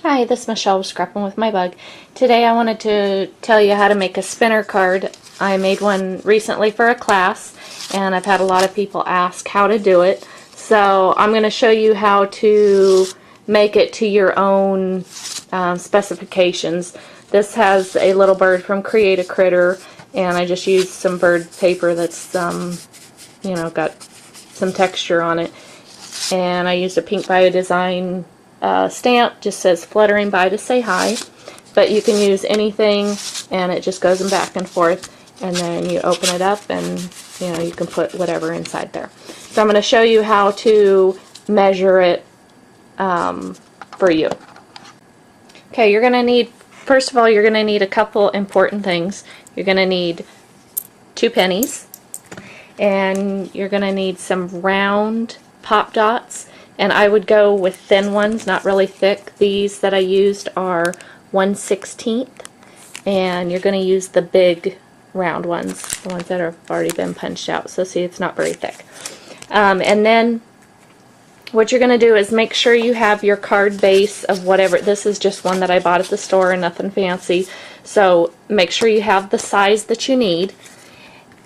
Hi, this is Michelle with Scrappin with my bug. Today I wanted to tell you how to make a spinner card. I made one recently for a class and I've had a lot of people ask how to do it. So I'm going to show you how to make it to your own specifications. This has a little bird from Create a Critter, and I just used some bird paper that's got some texture on it, and I used a pink Bio Design stamp. Just says fluttering by to say hi, but you can use anything and it just goes back and forth, and then you open it up and you can put whatever inside there. So I'm going to show you how to measure it for you. Okay, you're going to need, first of all, you're going to need a couple important things. You're going to need 2 pennies, and you're going to need some round pop dots, and I would go with thin ones, not really thick. These that I used are 1/16, and you're going to use the big round ones, the ones that have already been punched out. So see, it's not very thick. And then what you're going to do is make sure you have your card base of whatever. This is just one that I bought at the store, nothing fancy. So make sure you have the size that you need.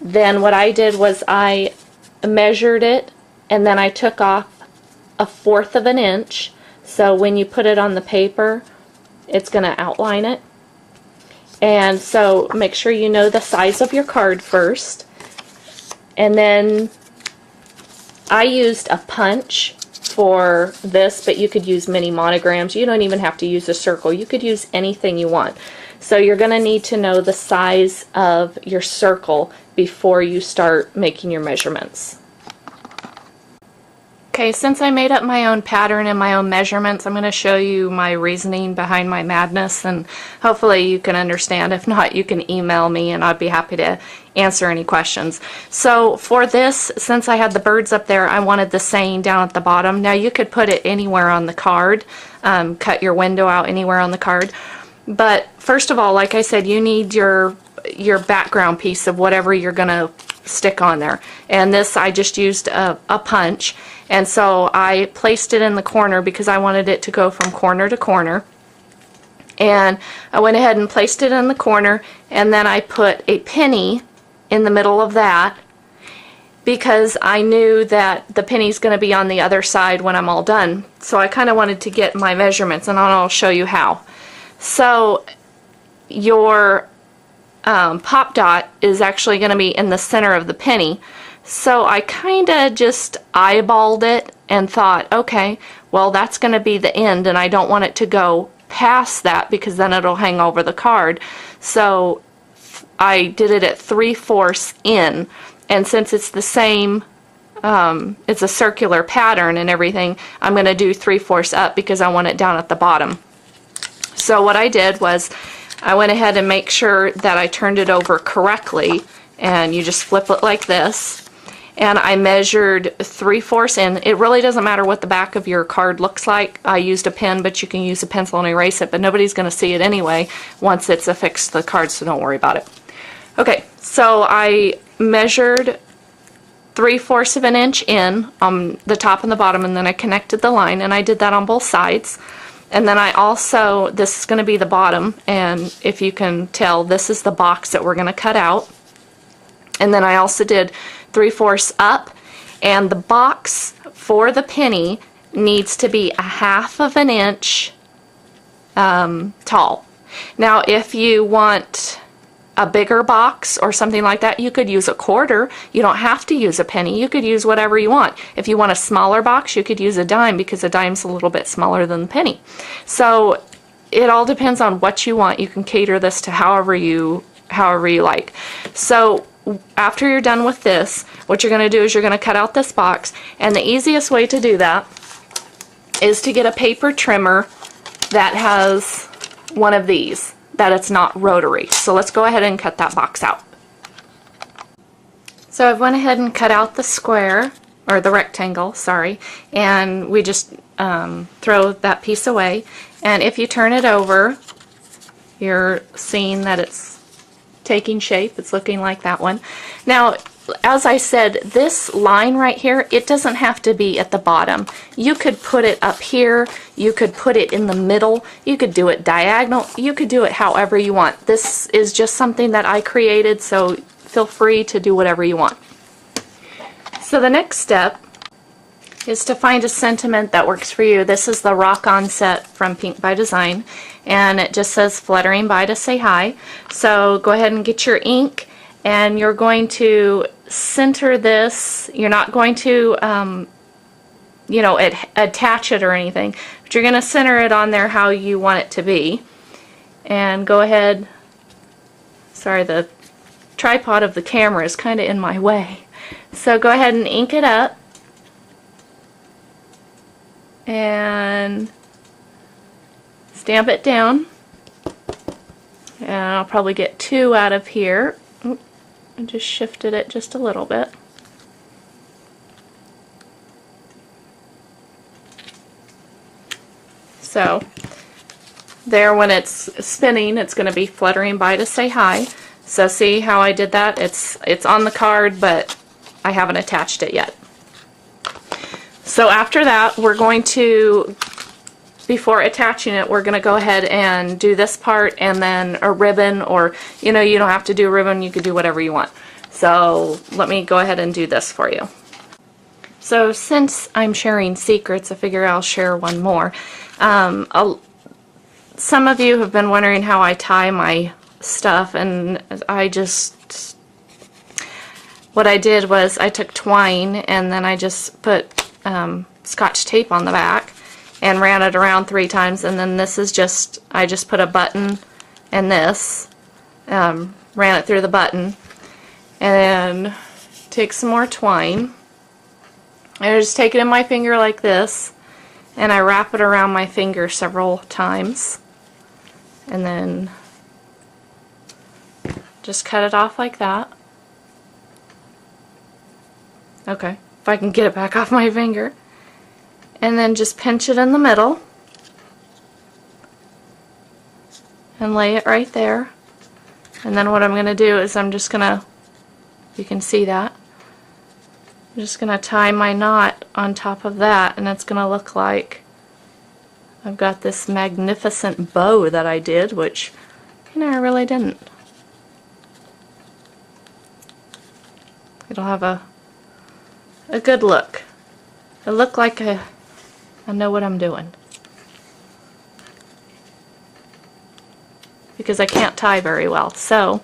Then what I did was I measured it, and then I took off 1/4 of an inch. So when you put it on the paper, it's going to outline it. And so make sure you know the size of your card first. And then I used a punch for this, but you could use mini monograms. You don't even have to use a circle. You could use anything you want. So you're going to need to know the size of your circle before you start making your measurements. Okay, since I made up my own pattern and my own measurements, I'm going to show you my reasoning behind my madness, and hopefully you can understand. If not, you can email me and I'd be happy to answer any questions. So for this, since I had the birds up there, I wanted the saying down at the bottom. Now you could put it anywhere on the card, cut your window out anywhere on the card. But first of all, like I said, you need your background piece of whatever you're going to stick on there. And this, I just used a punch. And so I placed it in the corner because I wanted it to go from corner to corner. And I went ahead and placed it in the corner, and then I put a penny in the middle of that because I knew that the penny's going to be on the other side when I'm all done. So I kind of wanted to get my measurements, and I'll show you how. So your pop dot is actually going to be in the center of the penny. So I kind of just eyeballed it and thought, okay, well that's going to be the end, and I don't want it to go past that because then it'll hang over the card. So I did it at 3/4 in, and since it's the same, it's a circular pattern and everything, I'm going to do 3/4 up because I want it down at the bottom. So what I did was I went ahead and make sure that I turned it over correctly, and you just flip it like this, and I measured 3/4 in. It really doesn't matter what the back of your card looks like. I used a pen, but you can use a pencil and erase it, but nobody's going to see it anyway once it's affixed to the card, so don't worry about it. Okay, so I measured 3/4 of an inch in on the top and the bottom, and then I connected the line, and I did that on both sides. And then I also, this is going to be the bottom, and if you can tell, this is the box that we're going to cut out. And then I also did 3/4 up, and the box for the penny needs to be 1/2 of an inch tall. Now if you want a bigger box or something like that, you could use a quarter. You don't have to use a penny. You could use whatever you want. If you want a smaller box, you could use a dime because a dime's a little bit smaller than the penny. So it all depends on what you want. You can cater this to however you like. So after you're done with this, what you're going to do is you're going to cut out this box, and the easiest way to do that is to get a paper trimmer that has one of these, that it's not rotary. So let's go ahead and cut that box out. So I've went ahead and cut out the square, or the rectangle, sorry, and we just throw that piece away. And if you turn it over, you're seeing that it's taking shape. It's looking like that one. Now as I said, this line right here, it doesn't have to be at the bottom. You could put it up here, you could put it in the middle, you could do it diagonal, you could do it however you want. This is just something that I created, so feel free to do whatever you want. So the next step is to find a sentiment that works for you. This is the Rock On set from Pink by Design, and it just says fluttering by to say hi. So go ahead and get your ink, and you're going to center this. You're not going to you know, attach it or anything, but you're going to center it on there how you want it to be. And go ahead, sorry, the tripod of the camera is kind of in my way. So go ahead and ink it up. And stamp it down. And I'll probably get 2 out of here. Oop, I just shifted it just a little bit. So there, when it's spinning, it's going to be fluttering by to say hi. So see how I did that? It's on the card, but I haven't attached it yet. So after that, we're going to, before attaching it, we're going to go ahead and do this part and then a ribbon, or, you know, you don't have to do a ribbon, you could do whatever you want. So let me go ahead and do this for you. So since I'm sharing secrets, I figure I'll share one more. Some of you have been wondering how I tie my stuff, and what I did was I took twine and then I just put Scotch tape on the back and ran it around 3 times, and then this is just, I just put a button and this, ran it through the button, and then take some more twine. I just take it in my finger like this, and I wrap it around my finger several times, and then just cut it off like that. Okay, if I can get it back off my finger. And then just pinch it in the middle and lay it right there. And then what I'm going to do is I'm just going to, you can see that, I'm just going to tie my knot on top of that, and it's going to look like I've got this magnificent bow that I did, which, you know, I really didn't. It'll have a good look. It'll look like I know what I'm doing. Because I can't tie very well. So,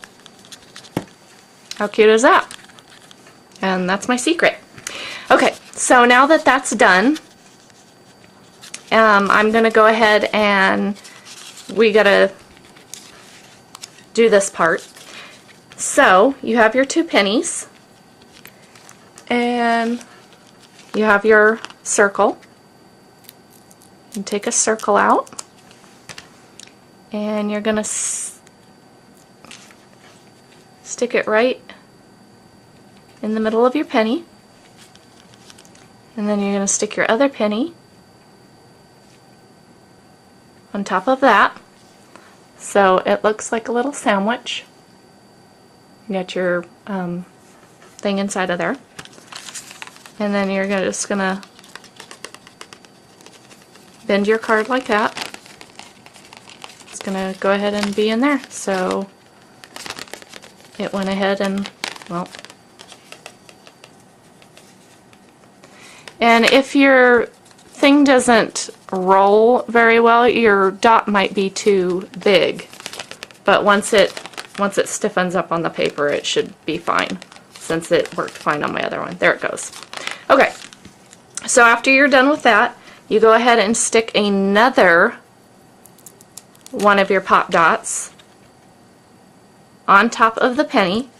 how cute is that? And that's my secret. Okay, so now that that's done, I'm going to go ahead and we got to do this part. So, you have your 2 pennies. And you have your circle. You take a circle out, and you're going to stick it right in the middle of your penny, and then you're going to stick your other penny on top of that, so it looks like a little sandwich. You got your thing inside of there. And then you're just going to bend your card like that. It's going to go ahead and be in there. So it went ahead and, well. And if your thing doesn't roll very well, your dot might be too big. But once it stiffens up on the paper, it should be fine, since it worked fine on my other one. There it goes. Okay, so after you're done with that, you go ahead and stick another one of your pop dots on top of the penny,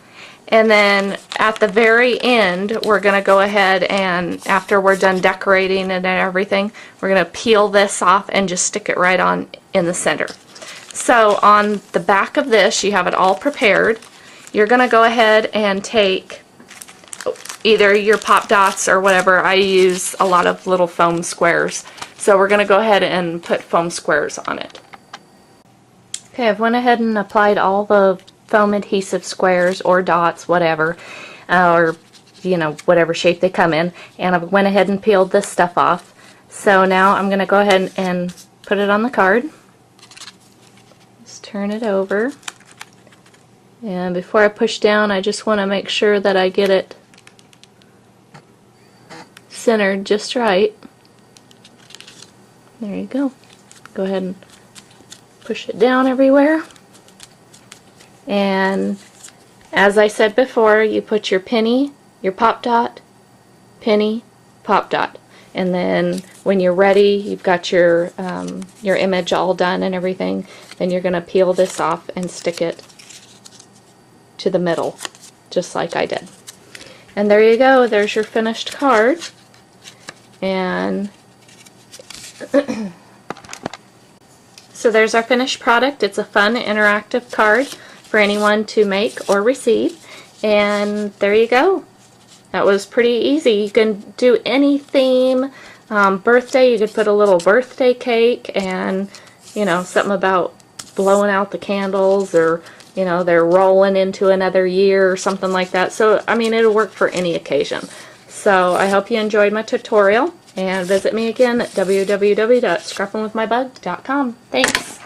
and then at the very end, we're going to go ahead and, after we're done decorating and everything, we're going to peel this off and just stick it right on in the center. So on the back of this, you have it all prepared. You're going to go ahead and take either your pop dots or whatever. I use a lot of little foam squares, so we're going to go ahead and put foam squares on it. Okay, I've went ahead and applied all the foam adhesive squares or dots, whatever. or you know, whatever shape they come in. And I went ahead and peeled this stuff off. So now I'm going to go ahead and put it on the card. Just turn it over. And before I push down, I just want to make sure that I get it centered just right. There you go. Go ahead and push it down everywhere. And as I said before, you put your penny, your pop dot, penny, pop dot. And then when you're ready, you've got your image all done and everything, then you're going to peel this off and stick it to the middle, just like I did. And there you go, there's your finished card. And so there's our finished product. It's a fun, interactive card for anyone to make or receive. And there you go. That was pretty easy. You can do any theme. Birthday, you could put a little birthday cake and, you know, something about blowing out the candles, or, you know, they're rolling into another year or something like that. So, I mean, it'll work for any occasion. So, I hope you enjoyed my tutorial, and visit me again at www.scrappinwithmybug.com. Thanks.